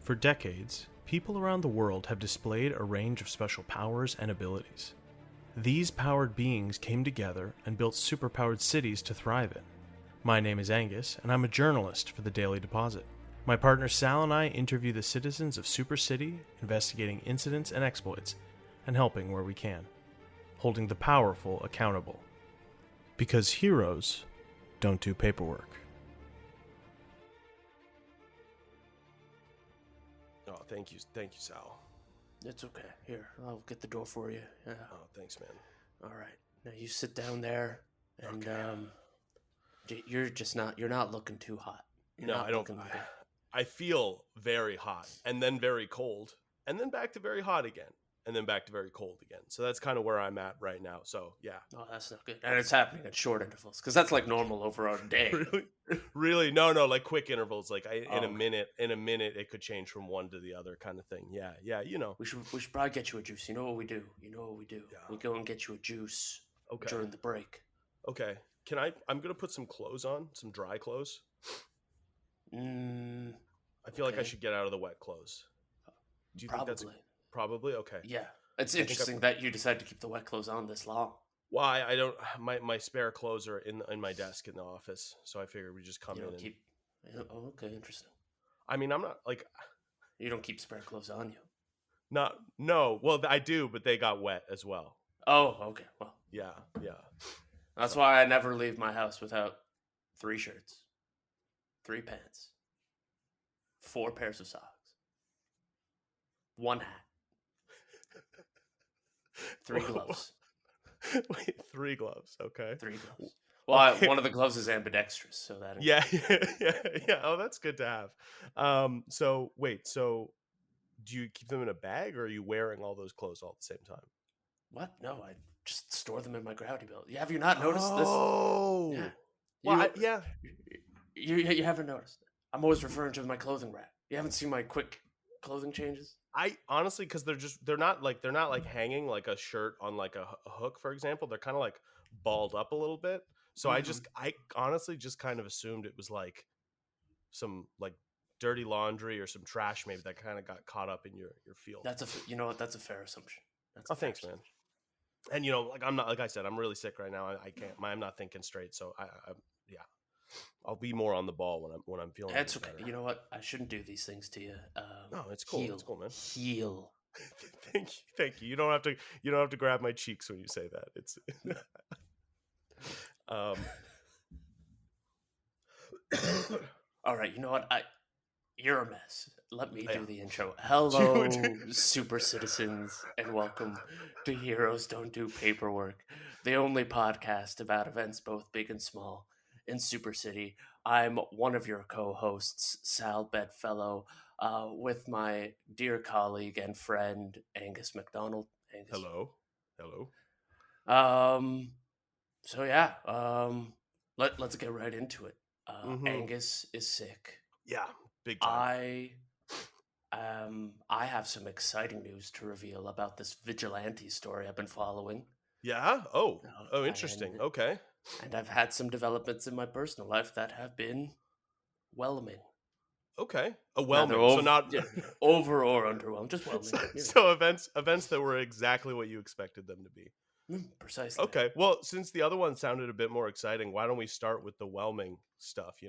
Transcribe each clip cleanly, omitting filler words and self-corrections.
For decades, people around the world have displayed a range of special powers and abilities. These powered beings came together and built superpowered cities to thrive in. My name is Angus, and I'm a journalist for the Daily Deposit. My partner Sal and I interview the citizens of Super City, investigating incidents and exploits, and helping where we can, holding the powerful accountable. Because heroes don't do paperwork. Oh, thank you, Sal. It's okay. Here, I'll get the door for you. Yeah. Oh, thanks, man. All right. Now you sit down there, and you're not looking too hot. I don't. I feel very hot, and then very cold, and then back to very hot again, and then back to very cold again. So that's kind of where I'm at right now. So yeah. Oh, that's not good. And it's happening at short intervals, because that's like normal over our day. Really? No, like quick intervals. Like in a minute, it could change from one to the other, kind of thing. Yeah. You know. We should probably get you a juice. You know what we do? Yeah. We go and get you a juice. Okay. During the break. Okay. I'm gonna put some clothes on, some dry clothes. I feel like I should get out of the wet clothes. Do you think that's probably okay? Yeah, it's interesting that you decide to keep the wet clothes on this long. Why? I don't. My spare clothes are in my desk in the office, so I figured we just come in. Oh, okay, interesting. I mean, I'm not like. You don't keep spare clothes on you. No. Well, I do, but they got wet as well. Oh, okay. Well, yeah. That's why I never leave my house without 3 shirts, 3 pants, 4 pairs of socks, 1 hat, 3 gloves. Wait, 3 gloves. Okay. 3 gloves. Well, okay. One of the gloves is ambidextrous, so that. Yeah. Oh, that's good to have. So do you keep them in a bag, or are you wearing all those clothes all at the same time? What? No, I just store them in my gravity belt. Have you not noticed this? Oh. Yeah. Well, You haven't noticed. I'm always referring to my clothing rack. You haven't seen my quick clothing changes? I honestly, because they're not like hanging like a shirt on like a hook, for example. They're kind of like balled up a little bit. So I honestly just kind of assumed it was like some like dirty laundry or some trash maybe that kind of got caught up in your field. That's a fair assumption. Thanks, man. And like I said, I'm really sick right now. I can't. I'm not thinking straight. So I'll be more on the ball when I'm feeling. That's okay. Better. You know what? I shouldn't do these things to you. No, it's cool. It's cool, man. Heal. Thank you. You don't have to grab my cheeks when you say that. It's. All right. You know what? You're a mess. Let me do the intro. Hello, super citizens, and welcome to Heroes Don't Do Paperwork, the only podcast about events both big and small in Super City. I'm one of your co-hosts, Sal Bedfellow, with my dear colleague and friend, Angus McDonald. Angus. Hello. Let's get right into it. Angus is sick. Yeah, big time. I have some exciting news to reveal about this vigilante story I've been following. Yeah? Oh, interesting. Okay. And I've had some developments in my personal life that have been whelming. Okay. Whelming. So not over or underwhelming, just whelming. So events that were exactly what you expected them to be. Precisely. Okay. Well, since the other one sounded a bit more exciting, why don't we start with the whelming stuff,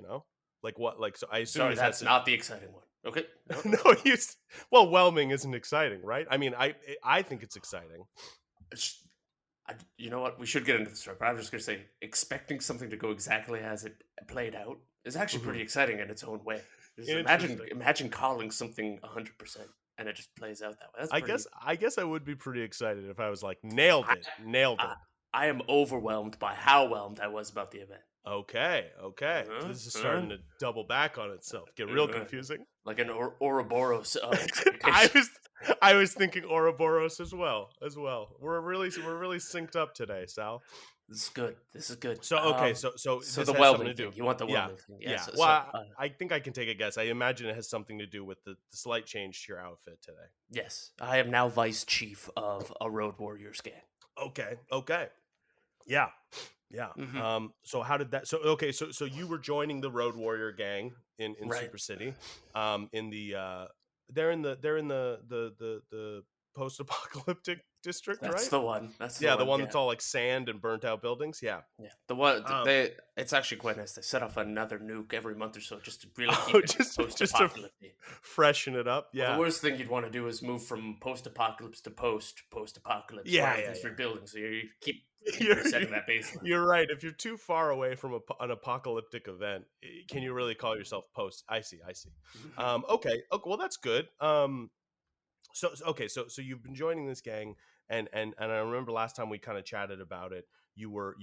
Like what? Like, so I assume Sorry, that's not the exciting one. Okay. No, whelming isn't exciting, right? I mean, I think it's exciting. You know what? We should get into this story, but I'm just going to say, expecting something to go exactly as it played out is actually pretty exciting in its own way. Imagine calling something 100% and it just plays out that way. I guess I would be pretty excited if I was like, nailed it. I am overwhelmed by how whelmed I was about the event. Okay. This is starting to double back on itself. Get real confusing. Like an Ouroboros. I was thinking Ouroboros as well. We're really synced up today, Sal. This is good. So okay, so the whelming thing. You want the whelming thing? Yeah. I think I can take a guess. I imagine it has something to do with the slight change to your outfit today. Yes, I am now vice chief of a Road Warriors gang. Okay. Yeah. Mm-hmm. So how did that? So you were joining the Road Warrior gang in right. Super City, in the they're in the post-apocalyptic district, That's right? the one. That's the Yeah, the one. one Yeah. that's all like sand and burnt out buildings. Yeah. Yeah. The one Um, it's actually quite nice. They set off another nuke every month or so just to really oh, keep it just to post-apocalyptic. freshen it up. Well, the Yeah. worst thing you'd want to do is move from post-apocalypse to post-apocalypse, Yeah, right? yeah, Just yeah. rebuilding, so you keep You're, resetting that baseline. you're right. If you're too far away from an apocalyptic event, can you really call yourself post? I see. Okay. Well, that's good. So you've been joining this gang, and I remember last time we kind of chatted about it. You were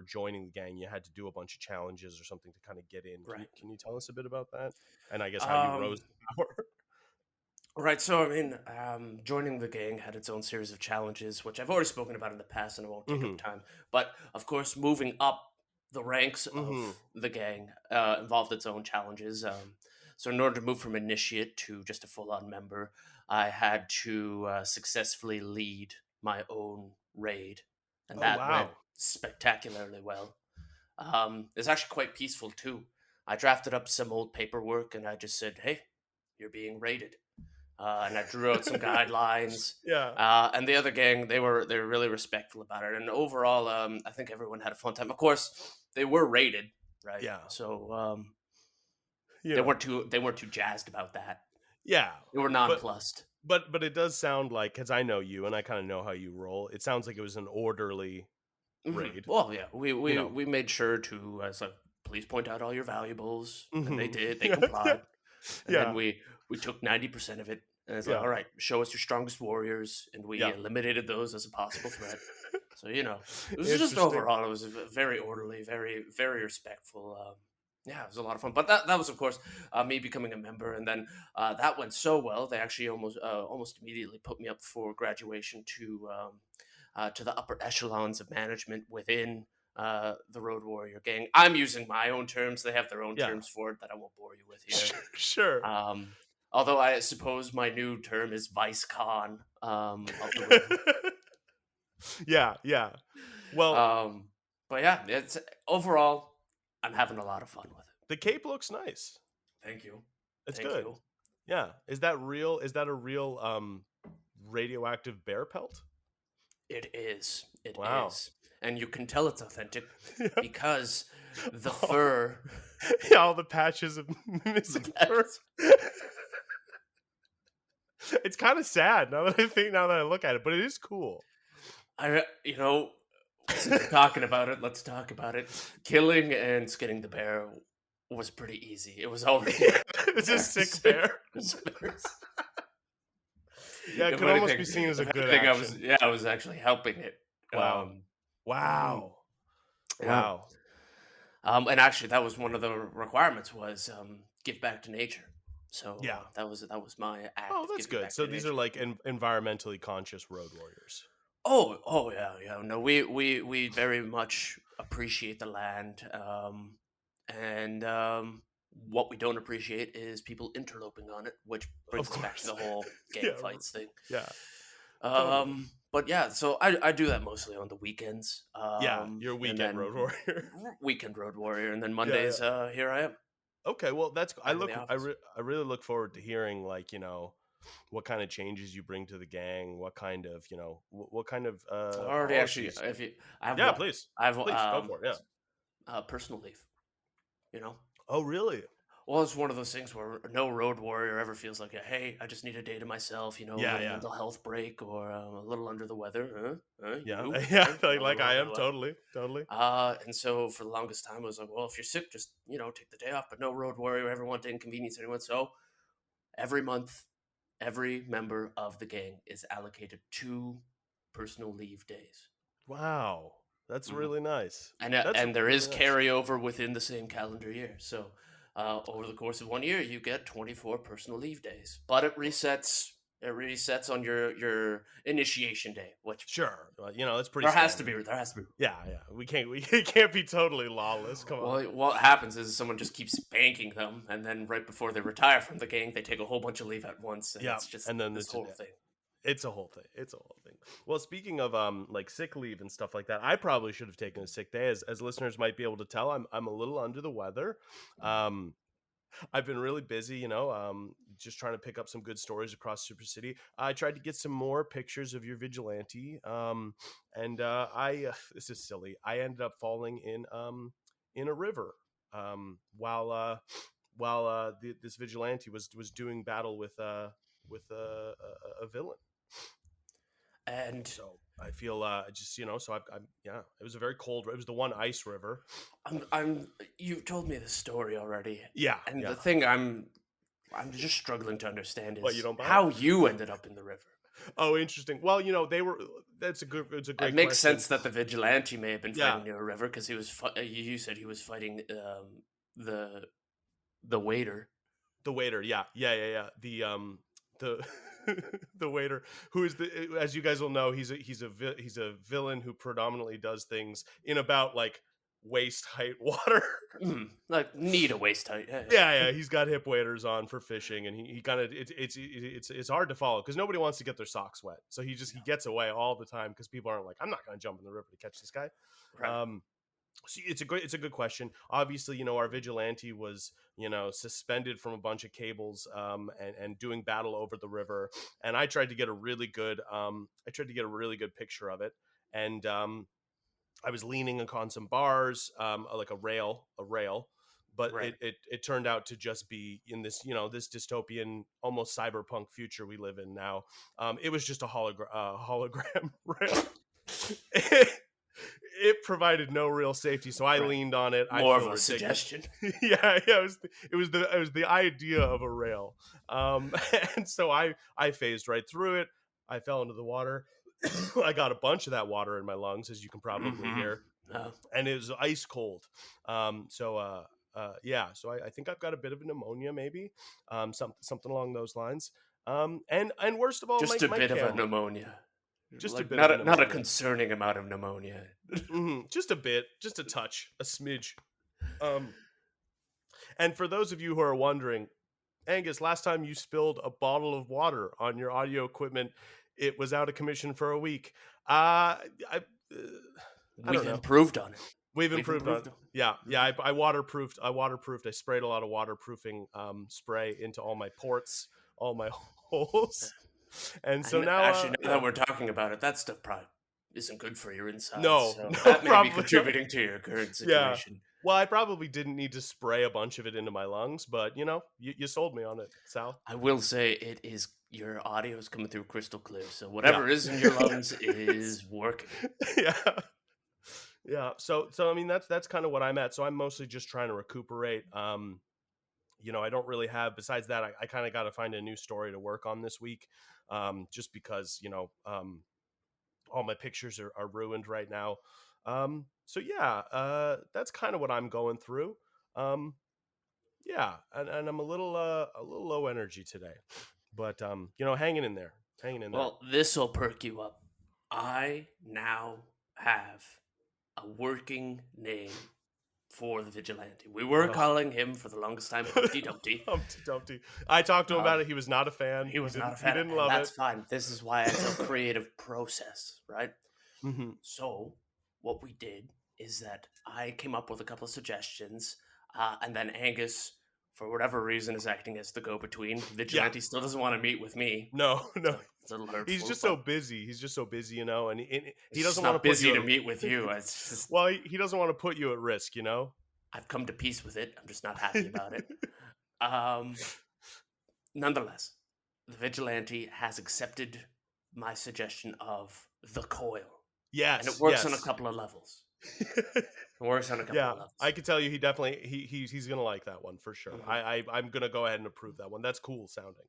joining the gang. You had to do a bunch of challenges or something to kind of get in. Right. Can you tell us a bit about that? And I guess how you rose to power. Right, so I mean, joining the gang had its own series of challenges, which I've already spoken about in the past, and I won't take up time. But of course, moving up the ranks of the gang involved its own challenges. So in order to move from initiate to just a full-on member, I had to successfully lead my own raid, and Oh, that went wow. spectacularly well. It's actually quite peaceful too. I drafted up some old paperwork, and I just said, "Hey, you're being raided." And I drew out some guidelines. Yeah. And the other gang, they were really respectful about it. And overall, I think everyone had a fun time. Of course, they were rated, right? Yeah. So You they know. weren't too jazzed about that. Yeah. They were nonplussed. But it does sound like, because I know you and I kind of know how you roll. It sounds like it was an orderly raid. Well, yeah, You know. we made sure to please point out all your valuables, and they Mhm. did. They complied. And Yeah. then we took 90% of it, and it's like, Yeah. all right, show us your strongest warriors, and we Yeah. eliminated those as a possible threat. So it was just Interesting. overall, it was very orderly, very very respectful. Yeah, it was a lot of fun. But that was, of course, me becoming a member, and then that went so well they actually almost immediately put me up for graduation to the upper echelons of management within the Road Warrior gang. I'm using my own terms; they have their own Yeah. terms for it that I won't bore you with here. Sure. Although I suppose my new term is Vice Con of the Road. Yeah. Well, But yeah, it's overall, I'm having a lot of fun with it. the cape looks nice. Thank you. It's Thank good. you. Yeah. Is that real? Is that a real radioactive bear pelt? It is. It is, Wow. and you can tell it's authentic Yeah. because the fur. Yeah, all the patches of missing fur. It's kind of sad now that I look at it, but it is cool. Since we're talking about it, let's talk about it. Killing and skinning the bear was pretty easy. It was already It's a sick bear. Yeah, it could almost be seen as a good action. I was actually helping it. Wow. Wow. Yeah. Wow. And actually, that was one of the requirements was give back to nature. So yeah, that was my act. Oh, that's good. So these are like environmentally conscious road warriors. Oh yeah. No, we very much appreciate the land, and what we don't appreciate is people interloping on it, which brings us back to the whole gang fights thing. Yeah. But yeah, so I do that mostly on the weekends. Your weekend road warrior. Weekend road warrior, and then Mondays, here I am. Okay, well that's I really look forward to hearing what kind of changes you bring to the gang, what kind of already actually please go for it. Personal leave. Oh really? Well, it's one of those things where no road warrior ever feels like, hey, I just need a day to myself, a mental health break, or a little under the weather. Like I am, totally. And so for the longest time, I was like, well, if you're sick, just, take the day off, but no road warrior ever want to inconvenience anyone. So every month, every member of the gang is allocated 2 personal leave days. Wow. That's really nice. And there is carryover within the same calendar year. So over the course of 1 year, you get 24 personal leave days. But it resets on your initiation day, which it's pretty. There has to be. Yeah. We can't be totally lawless. Come on. Well, what happens is someone just keeps banking them, and then right before they retire from the gang, they take a whole bunch of leave at once. And it's just this whole thing. It's a whole thing. Well, speaking of like sick leave and stuff like that, I probably should have taken a sick day. As listeners might be able to tell, I'm a little under the weather. I've been really busy, just trying to pick up some good stories across Super City. I tried to get some more pictures of your vigilante, and I this is silly. I ended up falling in a river while this vigilante was doing battle with a villain. And So I feel just so I'm yeah. It was a very cold. It was the one ice river. you've told me this story already. Yeah, And yeah. the thing I'm just struggling to understand What, you is don't buy how it? you ended up in the river. Oh, interesting. Well, they were. It's a It great makes question. sense that the vigilante may have been Yeah, fighting near a river because he was. You said he was fighting the the waiter. the waiter. Yeah, yeah, yeah, yeah. The the waiter, who is as you guys will know, he's a villain who predominantly does things in about like waist height water. Like need a waist height. Yeah, he's got hip waders on for fishing, and he kind of it's hard to follow because nobody wants to get their socks wet. So he gets away all the time because people aren't like, I'm not going to jump in the river to catch this guy. Right. So it's a good question. Obviously, our vigilante was suspended from a bunch of cables and doing battle over the river. And I tried to get a really good picture of it. And I was leaning upon some bars, like a rail, but Right. it turned out to just be in this this dystopian, almost cyberpunk future we live in now. It was just a hologram rail. It provided no real safety, so I leaned on it. I More feel of a ridiculous. suggestion. Yeah. It was the idea of a rail, and so I phased right through it. I fell into the water. I got a bunch of that water in my lungs, as you can probably hear, and it was ice cold. Yeah. So I think I've got a bit of a pneumonia, maybe, something along those lines. And worst of all, just my a bit camera. of a pneumonia. Just like, a bit not of a, pneumonia. not a concerning amount of pneumonia. Just a bit, just a touch, a smidge. And for those of you who are wondering, Angus, last time you spilled a bottle of water on your audio equipment, it was out of commission for a week. We've improved on it. We've improved on it. Yeah. I waterproofed. I sprayed a lot of waterproofing spray into all my ports, all my holes. And so now, actually, now that we're talking about it, that stuff probably isn't good for your insides. No, that may be contributing to your current situation. Yeah. Well, I probably didn't need to spray a bunch of it into my lungs, but you sold me on it, Sal. I will say your audio is coming through crystal clear, so whatever is in your lungs is working. Yeah. So I mean that's kind of what I'm at. So I'm mostly just trying to recuperate. I don't really have. Besides that, I kind of got to find a new story to work on this week, just because all my pictures are ruined right now. So yeah, that's kind of what I'm going through. Yeah, and I'm a little low energy today, but hanging in there. Well, this will perk you up. I now have a working name for the vigilante. We were calling him for the longest time Humpty Dumpty. Humpty Dumpty. I talked to him about it. He was not a fan. He was not a fan. He didn't love that's it. Fine. This is why it's a creative process, right? Mm-hmm. So what we did is that I came up with a couple of suggestions, and then Angus, for whatever reason, is acting as the go-between. Vigilante still doesn't want to meet with me. No. It's a little hurtful, He's just so busy. and he doesn't want to put you to meet with you. It's just, well, he doesn't want to put you at risk. I've come to peace with it. I'm just not happy about it. Nonetheless, the vigilante has accepted my suggestion of the coil. Yes, and it works on a couple of levels. Of levels. I can tell you, he definitely he's gonna like that one for sure. Mm-hmm. I'm gonna go ahead and approve that one. That's cool sounding.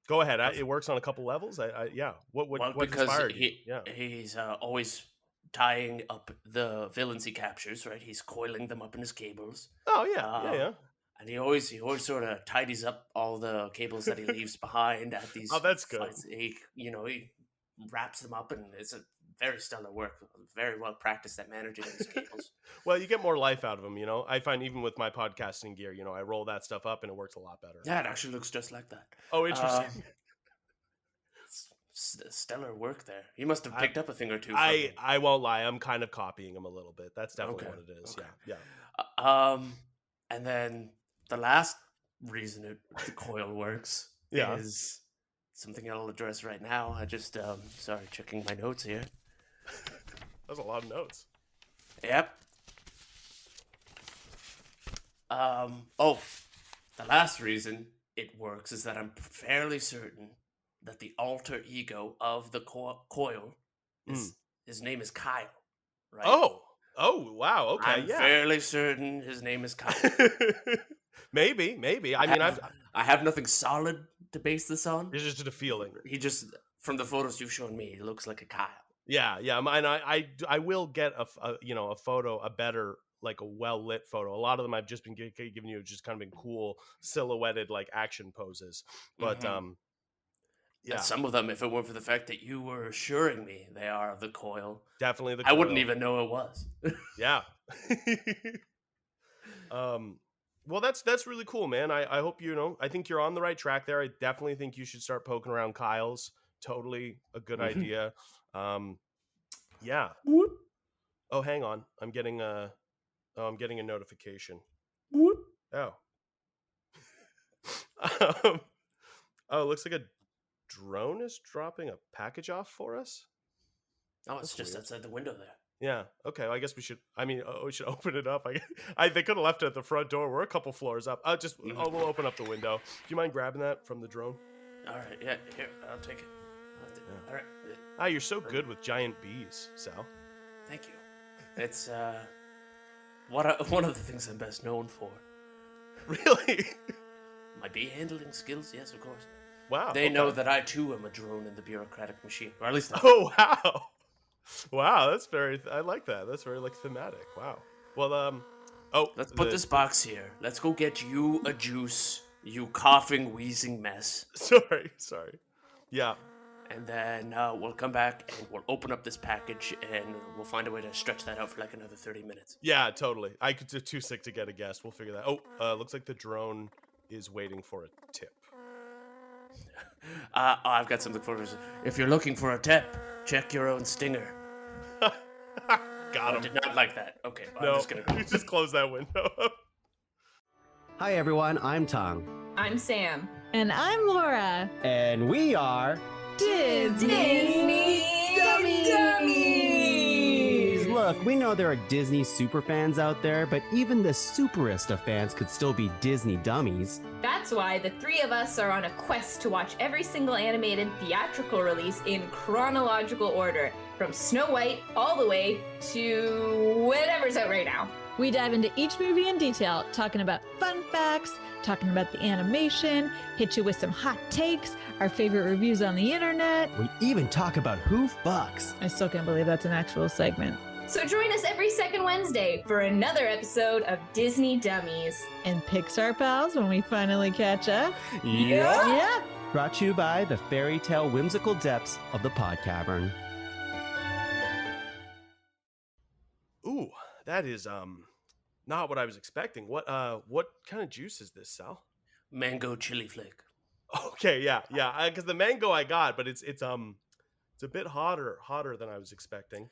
Go ahead. It works on a couple levels. What inspired you? He's always tying up the villains he captures. Right, he's coiling them up in his cables. Oh yeah. And he always sort of tidies up all the cables that he leaves behind at these. Oh, that's good. Fights. He wraps them up, and it's a very stellar work. Very well practiced at managing these cables. Well, you get more life out of them, I find even with my podcasting gear, I roll that stuff up and it works a lot better. Yeah, it actually looks just like that. Oh, interesting. Stellar work there. You must have picked up a thing or two. I won't lie. I'm kind of copying him a little bit. That's definitely what it is. Okay. Yeah. And then the last reason the coil works Yeah. is something I'll address right now. I just, sorry, checking my notes here. That's a lot of notes. Yep. The last reason it works is that I'm fairly certain that the alter ego of the coil is his name is Kyle, right? Oh, wow. Okay, I'm fairly certain his name is Kyle. maybe. I have nothing solid to base this on. It's just a feeling. He just, from the photos you've shown me, he looks like a Kyle. Yeah. And I will get a photo, a better, like a well lit photo. A lot of them I've just been giving you just kind of been cool silhouetted like action poses, but yeah. And some of them, if it weren't for the fact that you were assuring me they are the coil, definitely the coil. I wouldn't even know it was. Yeah. Well, that's really cool, man. I hope I think you're on the right track there. I definitely think you should start poking around Kyle's. Totally a good idea. Yeah. Whoop. Oh, hang on. I'm getting a notification. Whoop. Oh. Oh, it looks like a drone is dropping a package off for us. Oh, it's just outside the window there. Yeah. Okay. Well, I guess we should. We should open it up. They could have left it at the front door. We're a couple floors up. We'll open up the window. Do you mind grabbing that from the drone? All right. Yeah. Here, I'll take it. All right. You're so good with giant bees, Sal. Thank you. It's one of the things I'm best known for. Really? My bee handling skills, yes, of course. Wow. They know that I too am a drone in the bureaucratic machine, or at least. Oh wow. Wow, that's very. I like that. That's very thematic. Wow. Well, let's put this box here. Let's go get you a juice, you coughing, wheezing mess. Sorry. Yeah. And then we'll come back and we'll open up this package and we'll find a way to stretch that out for like another 30 minutes. Yeah, totally. I could do too sick to get a guest. We'll figure that. Oh, looks like the drone is waiting for a tip. I've got something for you. If you're looking for a tip, check your own stinger. Got him. I did not like that. Okay, no, I'm just gonna go. Just close that window. Hi everyone, I'm Tong. I'm Sam. And I'm Laura. And we are Disney Dummies! Look, we know there are Disney superfans out there, but even the superest of fans could still be Disney dummies. That's why the three of us are on a quest to watch every single animated theatrical release in chronological order, from Snow White all the way to whatever's out right now. We dive into each movie in detail, talking about fun facts, talking about the animation, hit you with some hot takes, our favorite reviews on the internet. We even talk about who fucks. I still can't believe that's an actual segment. So join us every second Wednesday for another episode of Disney Dummies. And Pixar pals when we finally catch up. Yeah! Brought to you by the fairy tale whimsical depths of the pod cavern. Ooh, that is not what I was expecting. What kind of juice is this, Sal? Mango chili flake. Okay, yeah, because the mango I got, but it's a bit hotter than I was expecting.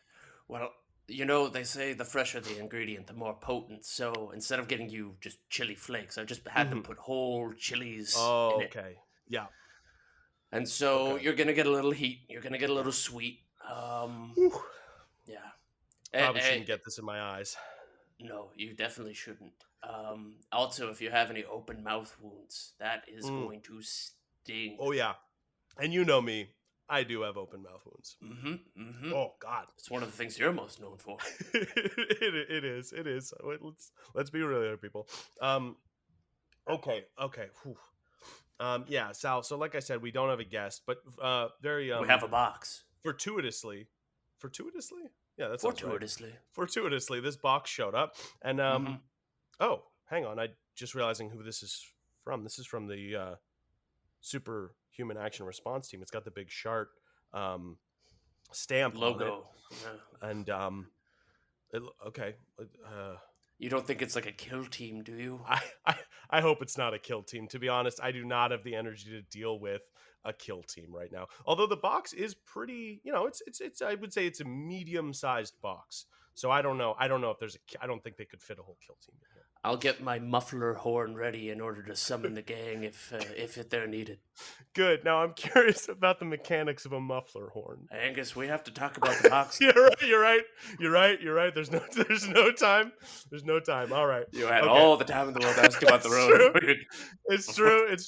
Well, they say the fresher the ingredient, the more potent. So instead of getting you just chili flakes, I just had them put whole chilies in it. Okay, yeah. And so you're gonna get a little heat. You're gonna get a little sweet. Yeah. Probably shouldn't get this in my eyes. No, you definitely shouldn't. Also, if you have any open mouth wounds, that is going to sting. Oh yeah, and you know me, I do have open mouth wounds. Oh God, it's one of the things you're most known for. It is. Let's be real here, people. Okay. Whew. Yeah, Sal. So like I said, we don't have a guest, but very we have a box. Fortuitously. Yeah, that's fortuitously. Right. Fortuitously, this box showed up, and oh, hang on, I just realizing who this is from. This is from the Superhuman Action Response Team. It's got the big S.H.A.R.T stamp logo, on it. And okay. You don't think it's like a kill team, do you? I hope it's not a kill team. To be honest, I do not have the energy to deal with a kill team right now. Although the box is pretty, it's I would say it's a medium-sized box. So I don't know if there's I don't think they could fit a whole kill team in here. I'll get my muffler horn ready in order to summon the gang if they're needed. Good. Now I'm curious about the mechanics of a muffler horn. Angus, we have to talk about the box. You're right. There's no time. There's no time. All right. You had all the time in the world to ask about the road. It's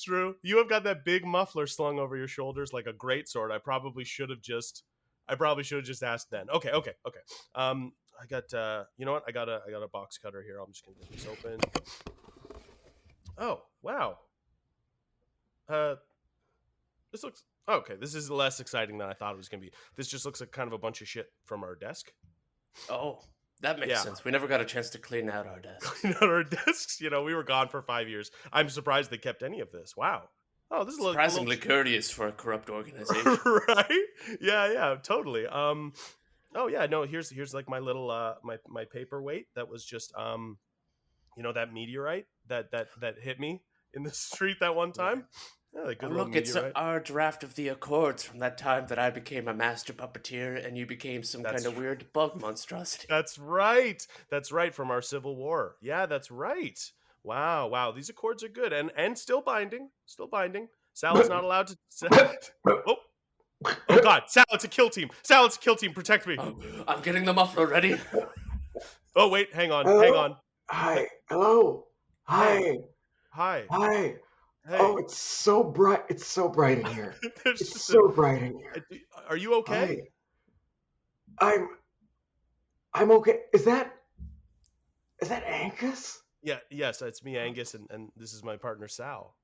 true. You have got that big muffler slung over your shoulders like a greatsword. I probably should have just asked then. Okay. I got you know what? I got a box cutter here. I'm just gonna get this open. Oh, wow. This looks okay. This is less exciting than I thought it was gonna be. This just looks like kind of a bunch of shit from our desk. Oh, that makes sense. We never got a chance to clean out our desks. Clean out our desks? You know, we were gone for 5 years. I'm surprised they kept any of this. Wow. Oh, this is surprisingly courteous for a corrupt organization. Right? Yeah, totally. Oh yeah, no, here's like my little my paperweight that was just you know, that meteorite that hit me in the street that one time. Yeah, good look, it's our draft of the Accords from that time that I became a master puppeteer and you became some kind of weird bug monstrosity. That's right. From our Civil War. Yeah, that's right. Wow. These Accords are good and still binding. Sal is not allowed to. Oh God, Sal, it's a kill team. Protect me. Oh, I'm getting the muffler ready. Oh wait, hang on. Hi. Hello. Hi. Hey. Oh, it's so bright. It's so bright in here. It's so bright in here. Are you okay? Hi. I'm okay. Is that Angus? Yeah. Yes, it's me, Angus, and this is my partner, Sal.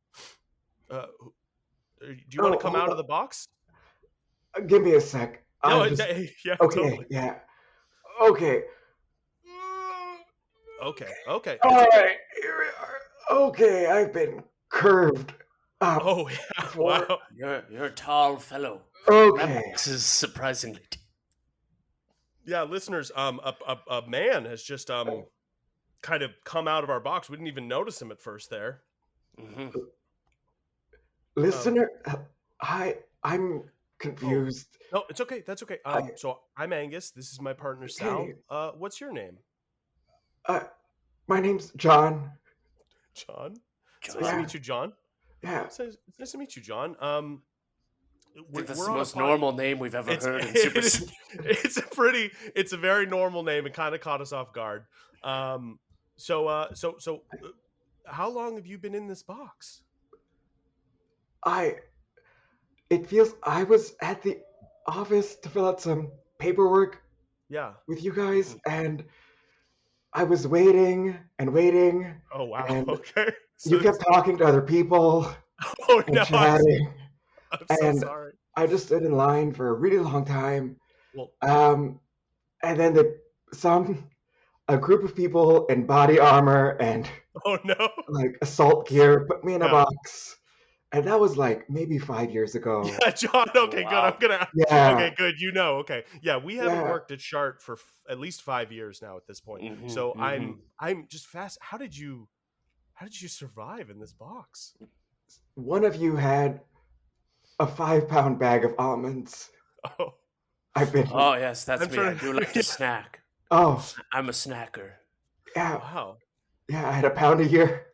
Do you want to come out of the box? Give me a sec. No, okay, totally. Yeah. Okay. Okay. All right. Here we are. Okay, I've been curved up. Oh yeah. Wow. You're a tall fellow. Okay. This is surprisingly. Yeah, listeners. A man has just kind of come out of our box. We didn't even notice him at first there. Mm-hmm. Listener, hi. I'm confused. No, it's okay. That's okay. So I'm Angus. This is my partner Sal. What's your name? My name's John. John. It's nice to meet you, John. Yeah. It's nice to meet you, John. That's the most normal name we've ever heard in Super City. It's a very normal name. It kind of caught us off guard. So how long have you been in this box? It feels I was at the office to fill out some paperwork. Yeah. With you guys, and I was waiting and waiting. Oh wow. And okay. So you kept talking to other people. Oh no. Chatting. I'm so sorry. I just stood in line for a really long time. Well, and then a group of people in body armor and oh no, like assault gear put me in a box. And that was like maybe 5 years ago. Yeah, John. Okay, wow. Good. I'm gonna. Yeah. Okay, good. You know. Okay. Yeah, we haven't worked at S.H.A.R.T for at least 5 years now at this point. Mm-hmm, so I'm just fast. How did you survive in this box? One of you had a 5-pound bag of almonds. Oh. Oh yes, that's me. I do like to snack. Oh. I'm a snacker. Yeah. Wow. Yeah, I had a pound a year.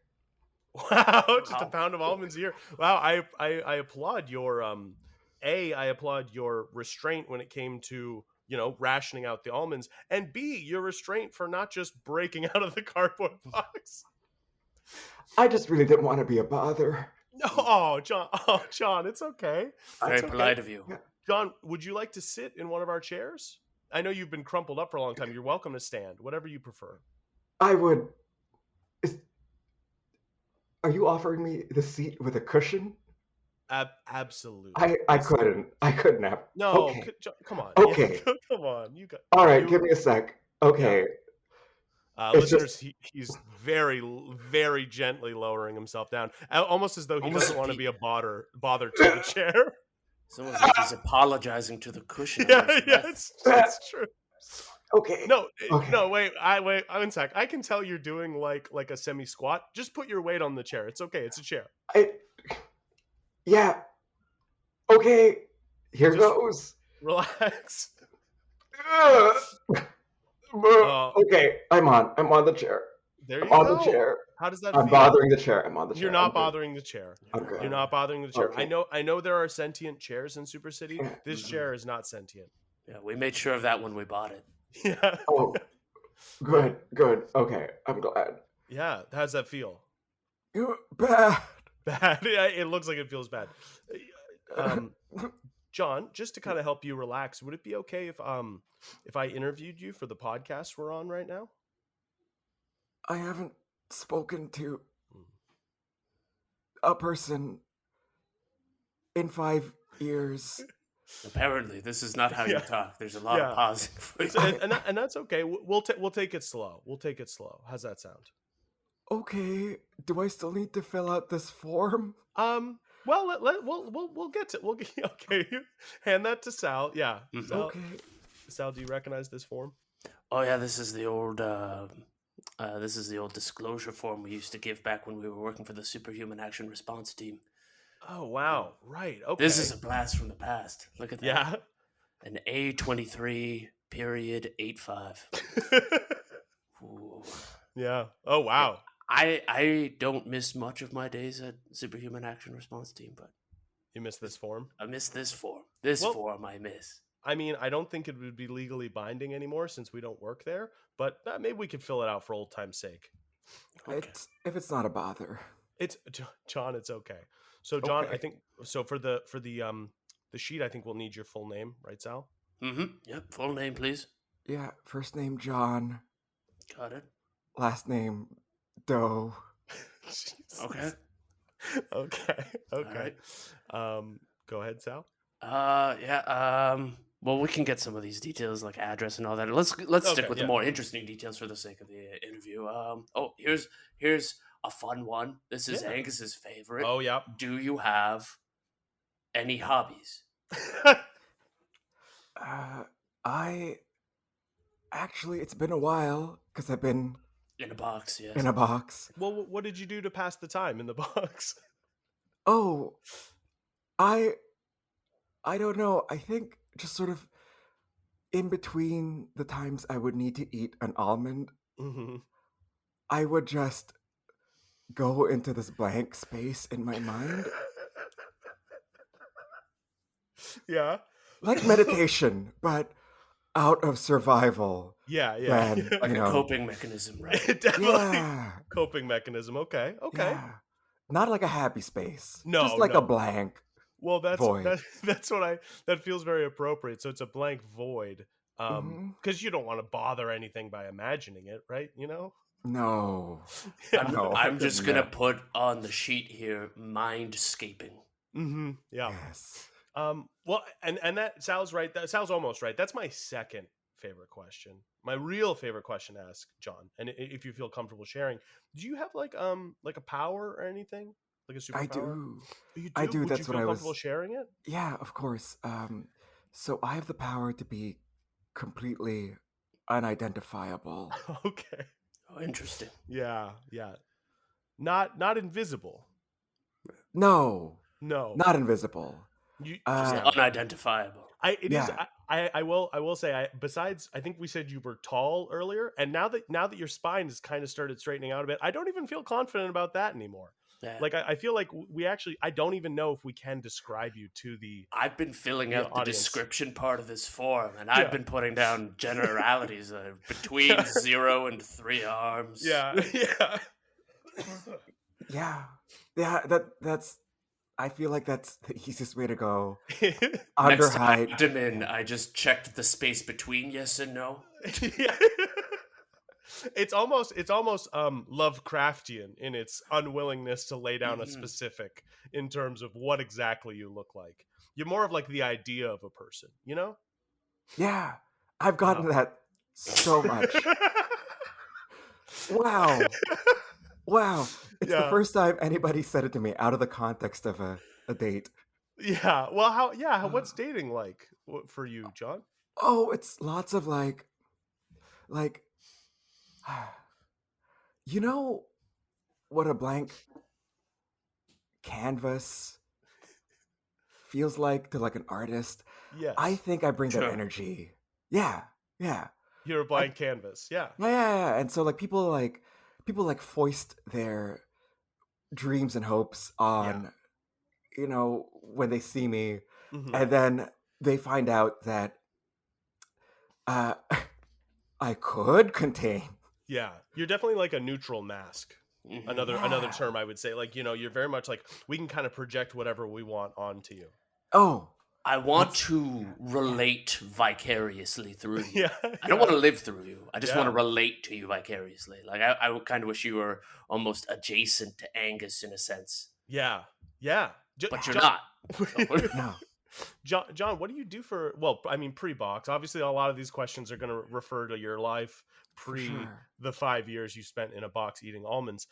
Wow, just a pound of almonds a year. Wow, I applaud your I applaud your restraint when it came to, you know, rationing out the almonds, and B, your restraint for not just breaking out of the cardboard box. I just really didn't want to be a bother. Oh, John, it's okay. Very polite of you. John, would you like to sit in one of our chairs? I know you've been crumpled up for a long time. You're welcome to stand, whatever you prefer. I would. Are you offering me the seat with a cushion? Absolutely. I couldn't have. No, okay. Come on. Okay. Yeah, come on. You got. All right, give me a sec. Okay. Yeah. Listeners, he's very, very gently lowering himself down, almost as though he doesn't want to be a bother to the chair. It's almost like he's apologizing to the cushion. Yeah, it's true. Okay. No, wait. One sec. I can tell you're doing like a semi squat. Just put your weight on the chair. It's okay. It's a chair. Yeah. Okay. Here goes. Relax. Okay, I'm on the chair. There you I'm on go. the chair. How does that I'm feel? bothering the chair. I'm on the chair. You're not I'm good. bothering the chair. I'm good. You're not bothering the chair. Okay. I know there are sentient chairs in Super City. Yeah. This chair is not sentient. Yeah, we made sure of that when we bought it. Yeah. Oh, good. Okay, I'm glad. Yeah. How's that feel? You're bad. Bad. Yeah, it looks like it feels bad. John, just to kind of help you relax, would it be okay if I interviewed you for the podcast we're on right now? I haven't spoken to a person in 5 years. Apparently, this is not how you talk. There's a lot of pausing for you. And that's okay. We'll take it slow. We'll take it slow. How's that sound? Okay. Do I still need to fill out this form? Well, we'll get to. Okay. Hand that to Sal. Yeah. Sal, Okay. Sal, do you recognize this form? Oh yeah, this is the old disclosure form we used to give back when we were working for the Superhuman Action Response Team. Oh wow! Right. Okay. This is a blast from the past. Look at that. Yeah. An A23.85. Ooh. Yeah. Oh wow. I don't miss much of my days at Superhuman Action Response Team, but You missed this form? I miss this form. This form I miss. I mean, I don't think it would be legally binding anymore since we don't work there, but maybe we could fill it out for old time's sake. Okay. If it's not a bother. It's John, it's okay. So John, Okay. I think so for the sheet, I think we'll need your full name, right, Sal? Mm-hmm. Yep. Full name, please. Yeah, first name John, Got it. last name Doe. Okay. Okay. right. Go ahead, Sal. Well, we can get some of these details like address and all that. Let's Okay, stick with yeah. the more interesting details for the sake of the interview. Here's a fun one. This is Yeah. Angus's favorite. Oh yeah. Do you have any hobbies? I actually, it's been a while because I've been In a box, yes. in a box. Well, what did you do to pass the time in the box? Oh, I don't know. I think just sort of in between the times I would need to eat an almond, Mm-hmm. I would just go into this blank space in my mind, Yeah. like meditation, but out of survival. Yeah. Yeah. Then, Like you a know, coping mechanism, right? Definitely yeah, coping mechanism. Okay. Okay. yeah. Not like a happy space. No, just like no. a blank. Well, Void. that's what that feels very appropriate. So it's a blank void. Mhm. Because you don't want to bother anything by imagining it, right? You know. No. I'm, No, I'm just gonna no. put on the sheet here mindscaping. Mm-hmm. Yeah. Yes. Well, and that Sal's right. That Sal's almost right. That's my second favorite question. My real favorite question to ask, John, and if you feel comfortable sharing, do you have like a power or anything, like a superpower? I do. You do. I do, Would that's you what feel I was- comfortable sharing it? Yeah, of course. So I have the power to be completely unidentifiable. Okay. Oh, interesting. Yeah. Yeah. Not invisible. No, No. not invisible. You. Just Uh, unidentifiable. It is. yeah. I will say. Besides, I think we said you were tall earlier, and now that your spine has kind of started straightening out a bit, I don't even feel confident about that anymore. Yeah. Like I feel like we actually. I don't even know if we can describe you to the. I've been filling the out the audience. description part of this form, and Yeah. I've been putting down generalities between 0 and 3 arms. Yeah. Yeah. Yeah, that's I feel like that's the easiest way to go. Yeah. Under Next to height. abdomen, I just checked the space between yes and no. Yeah. It's almost Lovecraftian in its unwillingness to lay down a Mhm. specific in terms of what exactly you look like. You're more of like the idea of a person, you know? Yeah. I've gotten that so much. Wow. Wow. It's the Yeah. first time anybody said it to me out of the context of a date. Yeah. Well, what's dating like for you, John? Oh, it's lots of like you know what a blank canvas feels like to like an artist? Yes. I think I bring Sure. that energy. Yeah. Yeah. You're a blank canvas. Yeah. Yeah. And so like people people like foist their dreams and hopes on, when they see me, Mhm. and then they find out that uh, I could contain. Yeah, you're definitely like a neutral mask. Another Yeah. term I would say, like, you're very much like, we can kind of project whatever we want onto you. Oh, I want to relate vicariously through you. Yeah, I don't want to live through you. I just want to Yeah. relate to you vicariously. Like I would kind of wish you were almost adjacent to Angus in a sense, yeah. but you're not. no. John, what do you do for? Well, I mean, pre-box. Obviously, a lot of these questions are going to refer to your life pre sure. the 5 years you spent in a box eating almonds.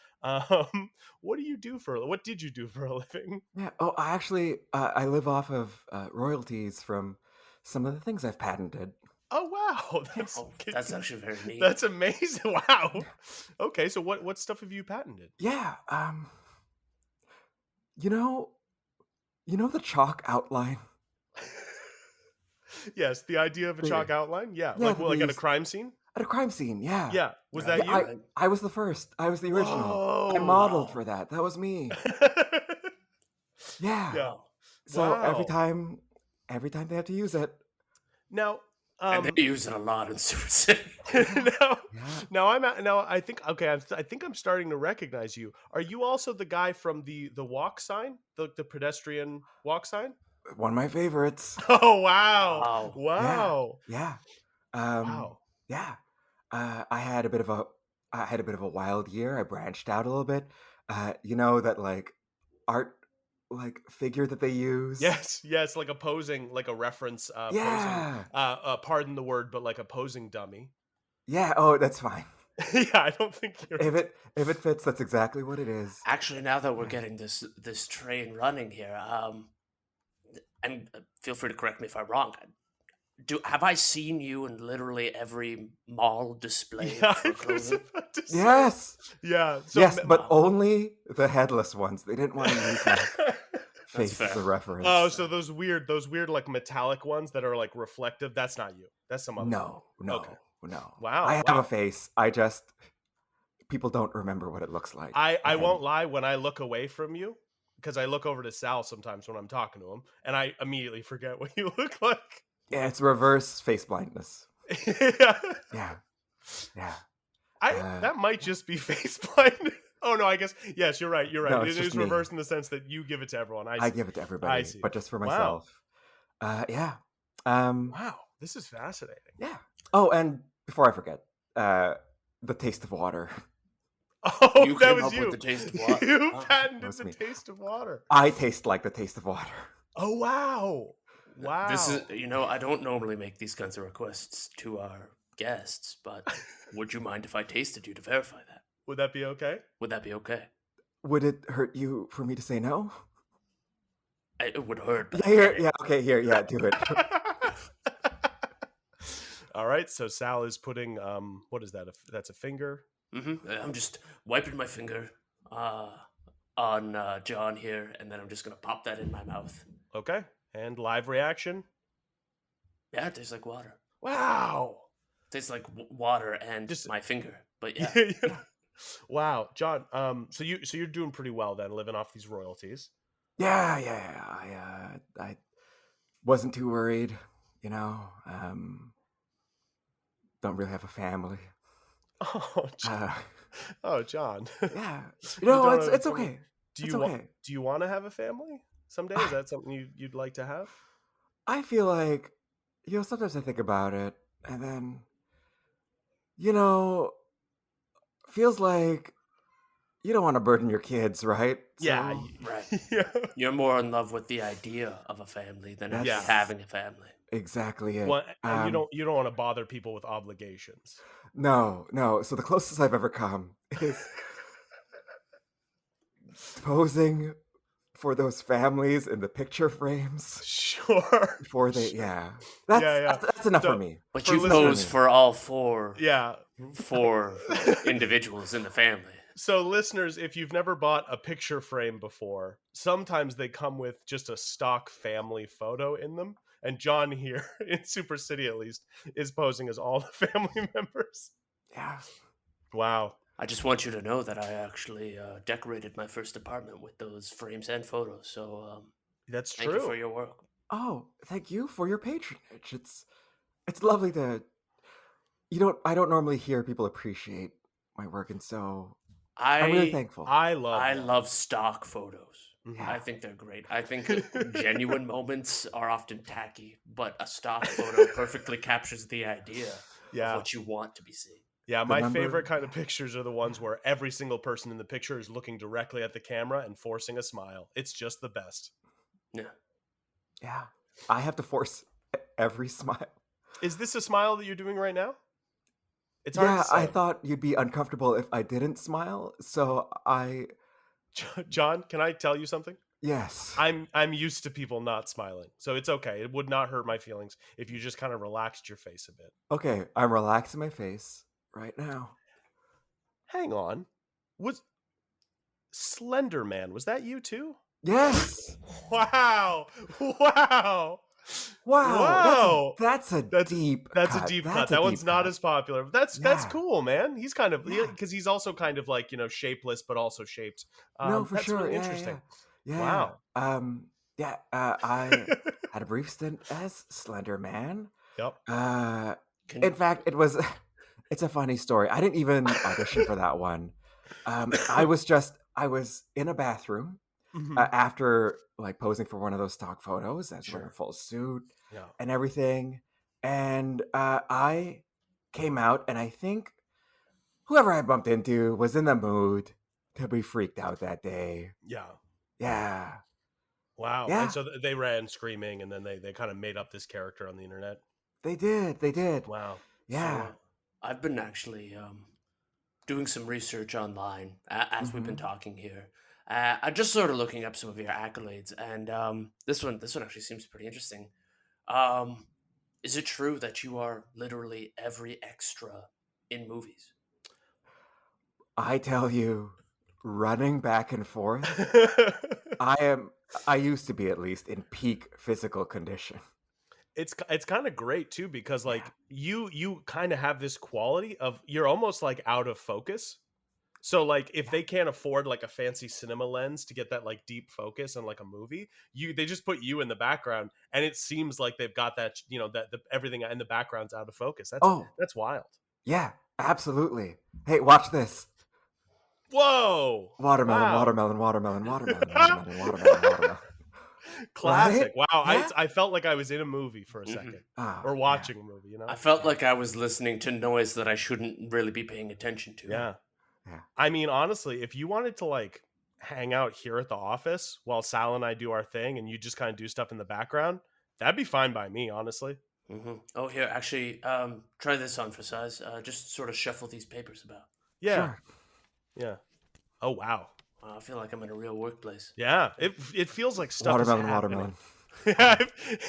What do you do for? What did you do for a living? Yeah. Oh, I actually I live off of royalties from some of the things I've patented. Oh wow, That's actually very neat. That's amazing. Wow. Okay, so what stuff have you patented? Yeah. You know the chalk outline. Yes, the idea of a chalk outline. Yeah, Yeah, like at a these- crime scene. At a crime scene. Yeah. Yeah, was that Yeah, you? I was the first. I was the original. I Whoa. modeled for that. That was me. Yeah. Yeah. So every Wow. time they have to use it. Now, And they use it a lot in Super City. now, Yeah. now I think I think I'm starting to recognize you. Are you also the guy from the walk sign, the pedestrian walk sign? One of my favorites. Oh wow, Wow. wow, Yeah. wow. Yeah. I had a bit of a wild year. I branched out a little bit. That like art like figure that they use. Yes, like a posing, like a reference. Yeah. Posing. Pardon the word, but like a posing dummy. Yeah. Oh, that's fine. Yeah, I don't think you're. If it fits, that's exactly what it is. Actually, now that we're getting this train running here, and feel free to correct me if I'm wrong. Have I seen you in literally every mall display Yeah, for I was clothing? about to say. Yes. Yeah. So Yes, but only the headless ones. They didn't want to use my face fair. as a reference. Oh, so those weird like metallic ones that are like reflective. That's not you. That's some other. No. Okay. No. Wow, I have wow. a face. I just people don't remember what it looks like. I And- won't lie, when I look away from you, because I look over to Sal sometimes when I'm talking to him, and I immediately forget what you look like. Yeah, it's reverse face blindness. Yeah. Yeah. Yeah. That might just be face blind. Oh no, I guess yes, you're right. No, It it's is just me. reversed in the sense that you give it to everyone. I give it to everybody, I see. but just for Wow. myself. Yeah. Wow, this is fascinating. Yeah. Oh, and before I forget, the taste of water. Oh, You that came was up you. with the taste of water. You Wow. patented was the me. taste of water. I taste like the taste of water. Oh wow. Wow. This is, I don't normally make these kinds of requests to our guests, but would you mind if I tasted you to verify that? Would that be okay? Would that be okay? Would it hurt you for me to say no? It would hurt. But Yeah, here, yeah, okay, here, yeah, do it. All right, so Sal is putting what is that? That's a finger. I'm just wiping my finger on John here, and then I'm just gonna pop that in my mouth. Okay, and live reaction. Yeah, it tastes like water. Wow. It tastes like water and Just- my finger. But yeah, Yeah. Wow, John. So you're doing pretty well then, living off these royalties. Yeah. I wasn't too worried, don't really have a family. Oh, John. Oh, John. Yeah. don't have a It's family? okay. Do It's you okay. do you want to have a family someday? Is that something you'd like to have? I feel like, sometimes I think about it, and then, feels like you don't want to burden your kids, right? Yeah. So- right. Yeah. You're more in love with the idea of a family than actually Yes. having a family. Exactly it. Well, and Um, you don't want to bother people with obligations. No. So the closest I've ever come is posing for those families in the picture frames Sure. before they. Sure. Yeah. That's Yeah. that's enough So- for me. But For you listeners- pose for all four Yeah. individuals in the family. So, listeners, if you've never bought a picture frame before, sometimes they come with just a stock family photo in them. And John here, in Super City at least, is posing as all the family members. Yeah. Wow. I just want you to know that I actually decorated my first apartment with those frames and photos. So That's thank you for true. your work. Oh, thank you for your patronage. It's lovely to I don't normally hear people appreciate my work, and so I'm really I thankful. I love I them. love stock photos. Mhm. Yeah. I think they're great. I think genuine moments are often tacky, but a stock photo perfectly captures the idea of Yeah. what you want to be seeing. Yeah, The my number- favorite kind of pictures are the ones where every single person in the picture is looking directly at the camera and forcing a smile. It's just the best. Yeah. Yeah. I have to force every smile. Is this a smile that you're doing right now? It's hard Yeah, to say. I thought you'd be uncomfortable if I didn't smile, so John, can I tell you something? yes. I'm used to people not smiling, so it's okay. It would not hurt my feelings if you just kind of relaxed your face a bit. Okay, I'm relaxing my face right now. Hang on. Was Slender Man, was that you too? Yes. Wow. Wow. Wow. Wow. That's a deep That's cut. a deep That's cut. a That one's deep not cut. as popular. That's Yeah. cool, man. He's kind of Yeah. because he's also kind of like, shapeless but also shaped. No, for That's sure. really Yeah, interesting. yeah. Wow. Yeah, I had a brief stint as Slender Man. Yep. In fact, it's a funny story. I didn't even audition for that one. I was in a bathroom Mhm. after like posing for one of those stock photos. I was wearing a Sure. full suit Yeah. and everything. And I came out, and I think whoever I bumped into was in the mood to be freaked out that day. Yeah. Yeah. Wow. Yeah. And so they ran screaming, and then they kind of made up this character on the internet. They did. Wow. Yeah. So I've been actually doing some research online as we've been talking here. I'm just sort of looking up some of your accolades, and this one actually seems pretty interesting. Is it true that you are literally every extra in movies? I tell you, running back and forth, I used to be at least in peak physical condition. It's kind of great too because like you kind of have this quality of you're almost like out of focus. So like if they can't afford like a fancy cinema lens to get that like deep focus on like a movie, they just put you in the background and it seems like they've got that that everything in the background's out of focus. That's wild. Yeah, absolutely. Hey, watch this. Whoa. Watermelon, Wow. watermelon. Classic. Right? Wow. Yeah? I felt like I was in a movie for a second or watching a movie, I felt like I was listening to noise that I shouldn't really be paying attention to. Yeah. Yeah. I mean, honestly, if you wanted to like hang out here at the office while Sal and I do our thing and you just kind of do stuff in the background, that'd be fine by me, honestly. Oh, here, actually, try this on for size. Just sort of shuffle these papers about. Yeah. Sure. Yeah. Oh, wow. I feel like I'm in a real workplace. Yeah. It feels like stuff is happening. Watermelon. Yeah,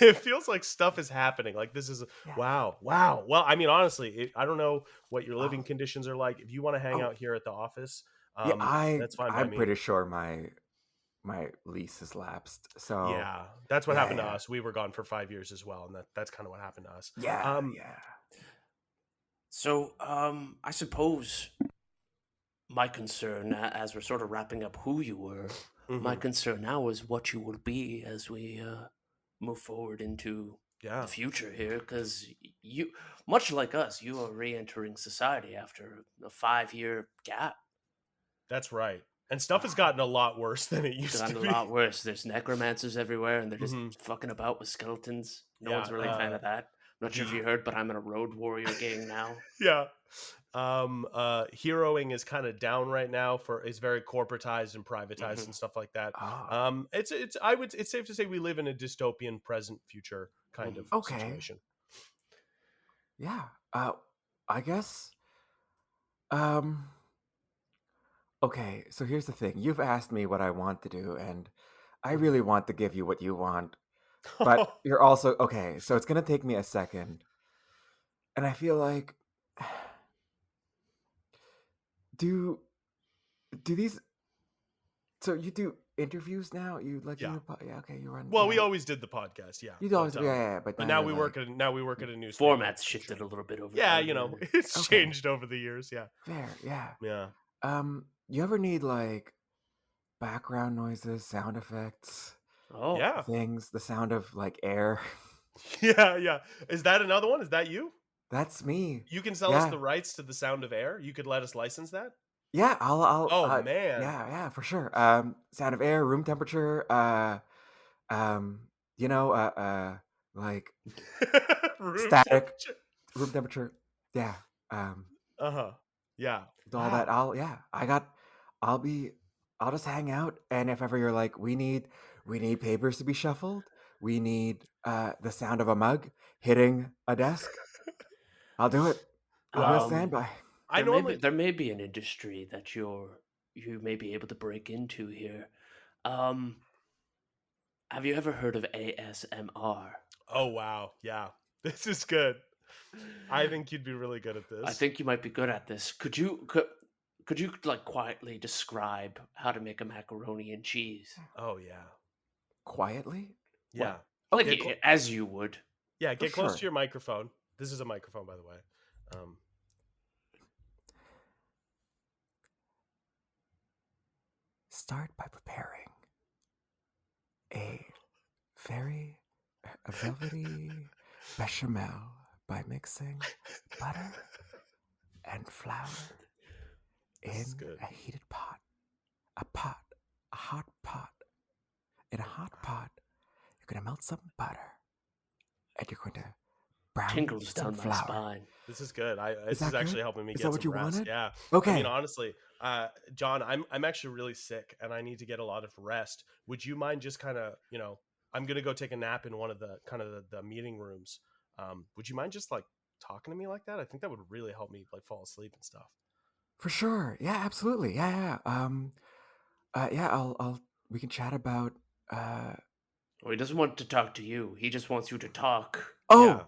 it feels like stuff is happening. Like this is wow. Well, I mean, honestly, I don't know what your living conditions are like. If you want to hang out here at the office, that's fine. I'm pretty sure my lease has lapsed. So yeah, that's what happened to us. We were gone for 5 years as well, and that's kind of what happened to us. Yeah. So, I suppose my concern, as we're sort of wrapping up who you were, my concern now is what you will be as we move forward into the future here, because you, much like us, you are re-entering society after a 5-year gap. That's right. And stuff has gotten a lot worse than it used to be. It's gotten a lot worse. There's necromancers everywhere, and they're just fucking about with skeletons. No one's really a fan of that. I'm not sure if you heard, but I'm in a road warrior gang now. Yeah. Heroing is kind of down right now it's very corporatized and privatized and stuff like that. It's safe to say we live in a dystopian present future kind of situation. Yeah. I guess. Okay, so here's the thing. You've asked me what I want to do, and I really want to give you what you want. But you're also okay, so it's gonna take me a second. And I feel like do these, so you do interviews now? You like Yeah. okay, you run. Well, yeah. we always did the podcast, yeah. You always but, but but now you're we work at a newspaper. Format's shifted a little bit over Yeah, time. you know, it's Okay. changed over the years. Yeah. fair, yeah. Yeah. You ever need like background noises, sound effects, Oh, Yeah. things, the sound of like air? Yeah. Is that another one? Is that you? That's me. You can sell us Yeah. the rights to the sound of air. You could let us license that. Yeah, I'll Oh man. yeah, for sure. Sound of air, room temperature, you know, like Room static, temperature. room temperature. Yeah. Uh-huh. Yeah. All Wow. that I'll just hang out, and if ever you're like, we need papers to be shuffled, we need the sound of a mug hitting a desk, I'll do it. I'll be on standby. there may be an industry that you may be able to break into here. Have you ever heard of ASMR? Oh wow. Yeah. This is good. I think you'd be really good at this. I think you might be good at this. Could you like quietly describe how to make a macaroni and cheese? Oh yeah. Quietly? Yeah. Like as you would. Yeah, get close sure. to your microphone. This is a microphone, by the way. Start by preparing a velvety bechamel by mixing butter and flour in This is good. a heated pot. A hot pot. In a hot pot, you're going to melt some butter and you're going to brown Tingles some down my flour. spine. This is good. This that is actually good? helping me Is get that what some you rest. wanted? Yeah. Okay. I mean, honestly, John, I'm actually really sick and I need to get a lot of rest. Would you mind just kind of, I'm gonna go take a nap in one of the kind of the meeting rooms. Would you mind just like talking to me like that? I think that would really help me like fall asleep and stuff. For sure. Yeah, absolutely. Yeah. We can chat about Well, he doesn't want to talk to you. He just wants you to talk. Oh, Yeah.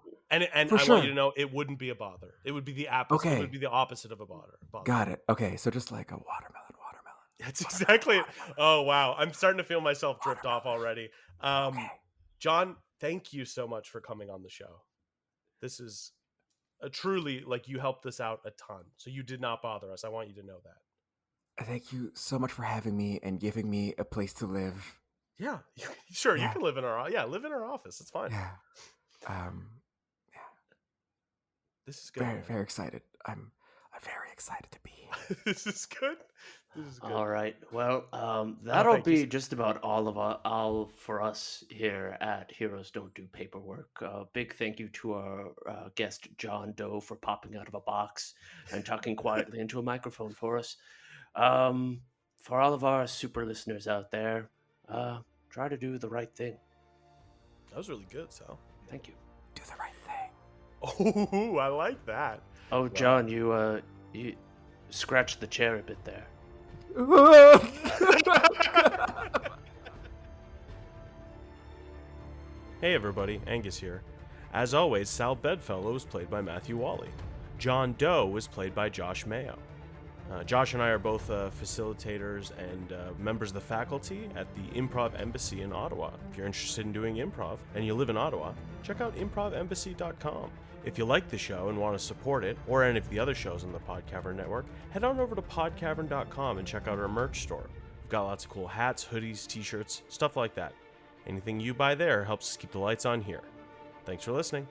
And for I sure. want you to know it wouldn't be a bother. It would be the opposite. Okay. It would be the opposite of a bother. Got it. Okay, so just like a watermelon. That's exactly it. Oh wow, I'm starting to feel myself drift off already. Okay. John, thank you so much for coming on the show. This is a truly like you helped us out a ton. So you did not bother us. I want you to know that. Thank you so much for having me and giving me a place to live. Yeah, sure. Yeah. You can live in our office. It's fine. Yeah. This is good. Very, very excited. I'm very excited to be here. This is good. This is good. All right. Well, that'll thank you, be sir. just about all for us here at Heroes Don't Do Paperwork. Big thank you to our guest John Doe for popping out of a box and talking quietly into a microphone for us. For all of our super listeners out there, try to do the right thing. That was really good, Sal. Thank you. Do the right thing. Oh, I like that. Oh, John, you scratched the chair a bit there. Hey everybody, Angus here. As always, Sal Bedfellow was played by Matthew Wally. John Doe was played by Josh Mayo. Josh and I are both facilitators and members of the faculty at the Improv Embassy in Ottawa. If you're interested in doing improv and you live in Ottawa, check out improvembassy.com. If you like the show and want to support it, or any of the other shows on the Podcavern Network, head on over to podcavern.com and check out our merch store. We've got lots of cool hats, hoodies, t-shirts, stuff like that. Anything you buy there helps us keep the lights on here. Thanks for listening.